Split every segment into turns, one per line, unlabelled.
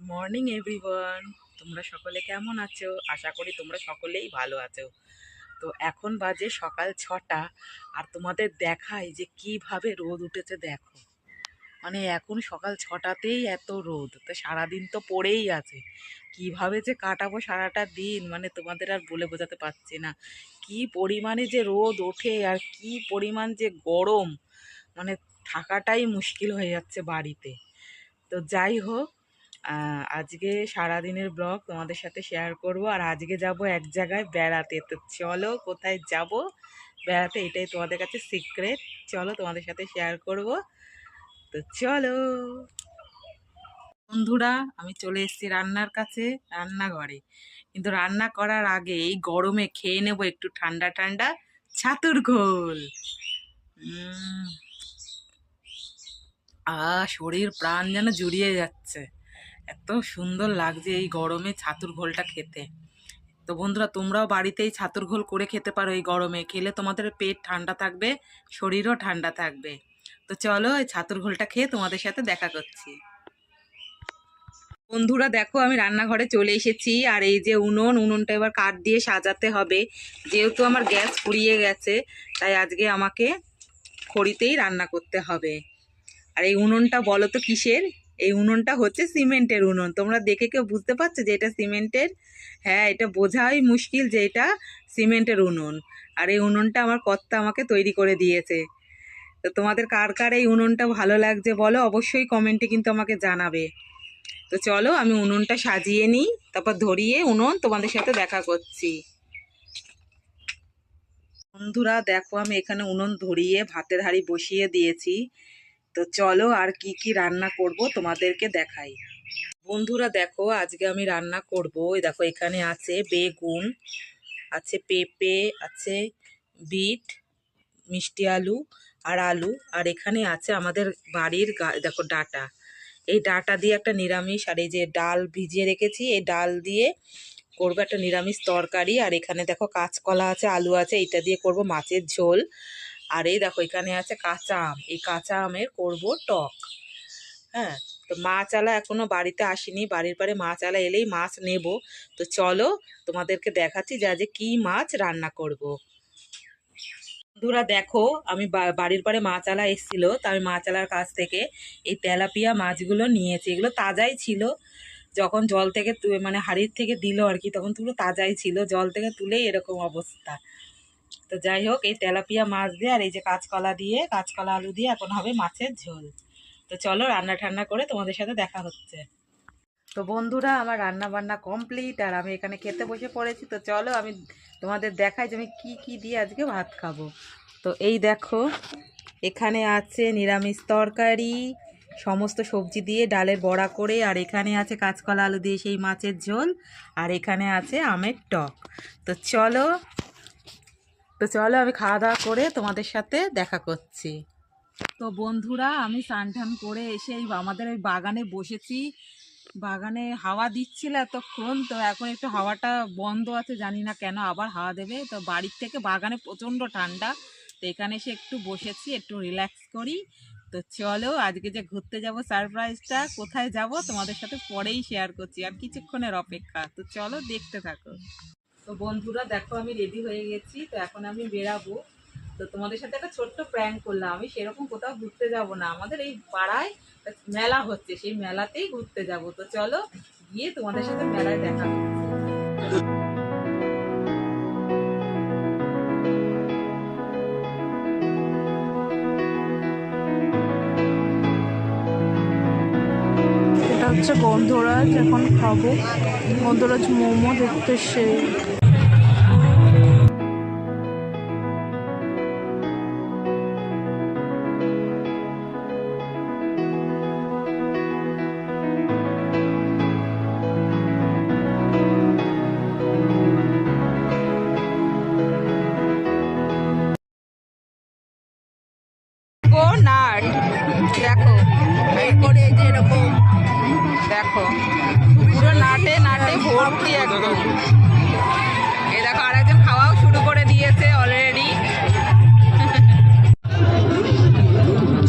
Morning everyone, তোমরা সকলে কেমন আছো? আশা করি তোমরা সকলেই ভালো আছো। তো এখন বাজে সকাল 6টা, আর তোমাদের দেখাই যে কিভাবে রোদ উঠেছে। দেখো, মানে এখন সকাল 6টাতেই এত রোদ, তো সারাদিন তো পড়েই আছে। কিভাবে যে কাটাবো সারাটা দিন, মানে তোমাদের আর বলে বোঝাতে পারছি না। কি পরিমাণে যে রোদ ওঠে আর কি পরিমাণ যে গরম, মানে থাকাটাই মুশকিল হয়ে যাচ্ছে বাড়িতে। তো যাই হোক, আজকে সারাদিনের ব্লগ তোমাদের সাথে শেয়ার করব। আর আজকে যাব এক জায়গায় বেড়াতে। তো চলো কোথায় যাব বেড়াতে, এটাই তোমাদের কাছে সিক্রেট। চলো তোমাদের সাথে শেয়ার করব। তো চলো বন্ধুরা, আমি চলে এসেছি রান্নার কাছে, রান্নাঘরে। কিন্তু রান্না করার আগে এই গরমে খেয়ে নেব একটু ঠান্ডা ঠান্ডা ছাতুর ঘোল। উম, শরীর প্রাণ যেন জুড়িয়ে যাচ্ছে, এত সুন্দর লাগছে এই গরমে ছাতুর ঘোলটা খেতে। তো বন্ধুরা, তোমরাও বাড়িতে এই ছাতুর ঘোল করে খেতে পারো। এই গরমে খেলে তোমাদের পেট ঠান্ডা থাকবে, শরীরও ঠান্ডা থাকবে। তো চলো এই ছাতুর ঘোলটা খেয়ে তোমাদের সাথে দেখা করছি। বন্ধুরা দেখো, আমি রান্নাঘরে চলে এসেছি। আর এই যে উনুনটা এবার কাঠ দিয়ে সাজাতে হবে। যেহেতু আমার গ্যাস ফুরিয়ে গেছে, তাই আজকে আমাকে খড়িতেই রান্না করতে হবে। আর এই উনুনটা বলো তো কিসের? এই উনুনটা হচ্ছে সিমেন্টের উনুন। তোমরা দেখে কেউ বুঝতে পারছো যে এটা সিমেন্টের? হ্যাঁ, এটা বোঝাই মুশকিল যে এটা সিমেন্টের উনুন। আর এই উনুনটা আমার কর্তা আমাকে তৈরি করে দিয়েছে। তো তোমাদের কার কার এই উনুনটা ভালো লাগছে বলো, অবশ্যই কমেন্টে কিন্তু আমাকে জানাবে। তো চলো আমি উনুনটা সাজিয়ে নিই, তারপর ধরিয়ে উনুন তোমাদের সাথে দেখা করছি। বন্ধুরা দেখো, আমি এখানে উনুন ধরিয়ে ভাতের হাঁড়ি বসিয়ে দিয়েছি। তো চলো আর কি কি রান্না করব তোমাদেরকে দেখাই। বন্ধুরা দেখো, আজকে আমি রান্না করব। এই দেখো, এখানে আছে বেগুন, আছে পেঁপে, আছে বিট, মিষ্টি আলু আর আলু। আর এখানে আছে আমাদের বাড়ির দেখো ডাঁটা। এই ডাঁটা দিয়ে একটা নিরামিষ, আর এই যে ডাল ভিজিয়ে রেখেছি, এই ডাল দিয়ে করবো একটা নিরামিষ তরকারি। আর এখানে দেখো কাঁচকলা আছে, আলু আছে, এটা দিয়ে করব মাছের ঝোল। আর এই দেখো এখানে আছে কাঁচা আম, এই কাঁচা আমের করব টক। হ্যাঁ, তো মাছওয়ালা এখনো বাড়িতে আসেনি, বাড়ির পরে মাছওয়ালা এলেই মাছ নেব। তো চলো তোমাদেরকে দেখাচ্ছি যে আজ কি মাছ রান্না করব। বন্ধুরা দেখো, আমি বাড়ির পরে মাছওয়ালা এসেছিল, তো আমি মাছওয়ালার কাছ থেকে এই তেলাপিয়া মাছগুলো নিয়েছি। এগুলো তাজাই ছিল, যখন জল থেকে মানে হাড়ির থেকে দিল আর কি, তখন পুরো তাজাই ছিল, জল থেকে তুলেই এরকম অবস্থা। তো যাই হোক, এই তেলাপিয়া মাছ দিয়ে আর এই যে কাঁচকলা দিয়ে, কাঁচকলা আলু দিয়ে এখন হবে মাছের ঝোল। তো চলো রান্না ঠান্না করে তোমাদের সাথে দেখা হচ্ছে। তো বন্ধুরা, আমার রান্না বান্না কমপ্লিট, আর আমি এখানে খেতে বসে পড়েছি। তো চলো আমি তোমাদের দেখাই যে আমি কি কি দিয়ে আজকে ভাত খাবো। তো এই দেখো, এখানে আছে নিরামিষ তরকারি, সমস্ত সবজি দিয়ে ডালের বড়া করে। আর এখানে আছে কাঁচকলা আলু দিয়ে সেই মাছের ঝোল। আর এখানে আছে আমের টক। তো চলো আমি খাওয়া দাওয়া করে তোমাদের সাথে দেখা করছি। তো বন্ধুরা, আমি স্নান টান করে এসে আমাদের ওই বাগানে বসেছি। বাগানে হাওয়া দিচ্ছিল এতক্ষণ, তো এখন একটু হাওয়াটা বন্ধ আছে, জানি না কেন আবার হাওয়া দেবে। তো বাড়ির থেকে বাগানে প্রচণ্ড ঠান্ডা, তো এখানে এসে একটু বসেছি, একটু রিল্যাক্স করি। তো চলো আজকে যে ঘুরতে যাব, সারপ্রাইজটা কোথায় যাব তোমাদের সাথে পরেই শেয়ার করছি, আর কিছুক্ষণের অপেক্ষা। তো চলো দেখতে থাকো। তো বন্ধুরা দেখো, আমি রেডি হয়ে গেছি, তো এখন আমি বেরাবো। তো তোমাদের সাথে একটা ছোট্ট প্র্যাঙ্ক করলাম। আমি সেরকম কোথাও ঘুরতে যাব না, আমাদের এই পাড়ায় মেলা হচ্ছে, সেই মেলাতেই ঘুরতে যাব। তো চলো গিয়ে তোমাদের সাথে মেলায় দেখা হচ্ছে।
এটা হচ্ছে গন্ধরাজ, এখন খাবো গন্ধরাজ মোমো, দেখতে সেই।
দেখো করে এই যে এরকম দেখো, পুরো নাটে নাটে ভর্তি একদম। এই দেখো আরেকজন খাওয়াও শুরু করে দিয়েছে অলরেডি।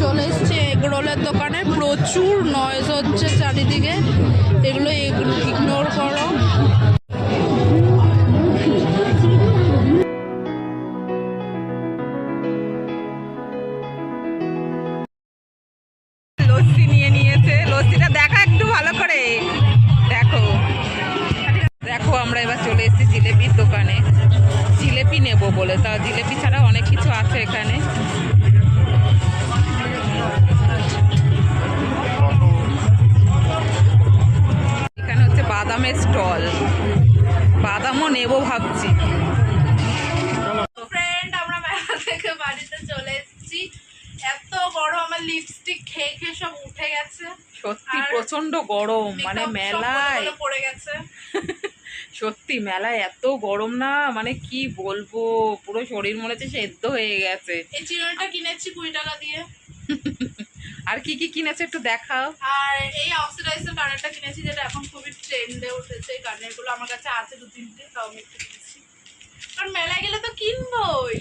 চলে এসছে এগরোলের দোকানে, প্রচুর নয়েজ হচ্ছে চারিদিকে। এগুলো
বাদামের স্টল, বাদামও নেবো ভাবছি।
ফ্রেন্ড, আমরা মেলা থেকে বাড়িতে চলে এসেছি। এত গরম, আমার লিপস্টিক খেয়ে খেয়ে সব উঠে গেছে।
সত্যি
আর
প্রচন্ড গরম, মানে
makeup সব
মেলায়
গলে পড়ে গেছে।
সত্যি মেলায় এত গরম না, মানে কি বলবো, পুরো শরীর মনে হচ্ছে সেদ্ধ হয়ে গেছে।
এই চিরুনিটা কিনেছি 20 টাকা দিয়ে।
আর কি কি কিনেছে একটু দেখাও।
আর এই অক্সিডাইজার কানেরটা কিনেছি, যেটা এখন খুবই ট্রেন্ডে উঠেছে। এই কানেরগুলো আমার কাছে আছে 2-3টে, তাও আমি একটু কিনেছি, কারণ মেলায় গেলে তো কিনবই।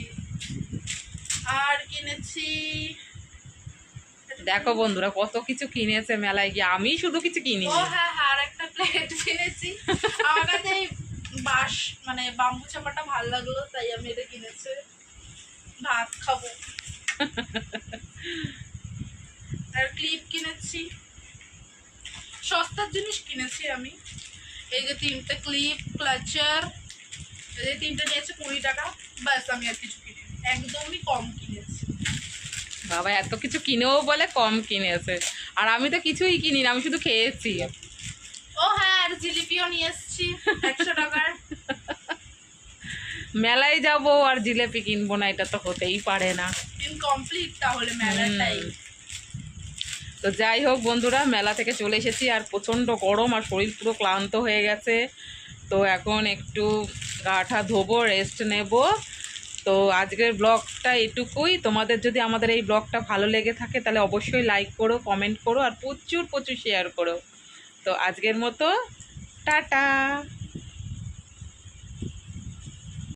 আর কিনেছি,
দেখো বন্ধুরা কত কিছু কিনেছে মেলায় গিয়ে, আমি শুধু কিছু
ও
কিনিনি।
হ্যাঁ হ্যাঁ, আর একটা প্লেট কিনেছি। আমার কাছে এই বাঁশ মানে বাম্বু চাপাটা ভালো লাগলো, তাই আমি এটা কিনেছি, ভাত খাবো। আর ক্লিপ কিনেছি, সস্তার জিনিস কিনেছি আমি। এই যে 3টে ক্লিপ, ক্লাচার, এই 3টে নিয়েছে 20 টাকা। ব্যাস, আমি আর কিছু কিনি, একদমই কম কিনেছি।
বাবা এত কিছু কিনেও বলে কম কিনেছে, আর আমি তো কিছুই কিনি না, আমি শুধু খেয়েছি।
ও হ্যাঁ, আর জিলিপিও নিয়ে এসেছি 100 টাকার।
মেলায় যাব আর জিলেপি কিনবো না, এটা তো হতেই পারে না।
ইনকমপ্লিট তাহলে মেলাটাই।
তো যাই হোক বন্ধুরা, মেলা থেকে চলে এসেছি আর প্রচণ্ড গরম আর শরীর পুরো ক্লান্ত হয়ে গেছে। তো এখন একটু গাটা ধোবো, রেস্ট নেব। তো আজকের ব্লগটা এটুকুই। তোমাদের যদি আমাদের এই ব্লগটা ভালো লেগে থাকে তাহলে অবশ্যই লাইক করো, কমেন্ট করো আর প্রচুর প্রচুর শেয়ার করো। তো আজকের মতো টাটা।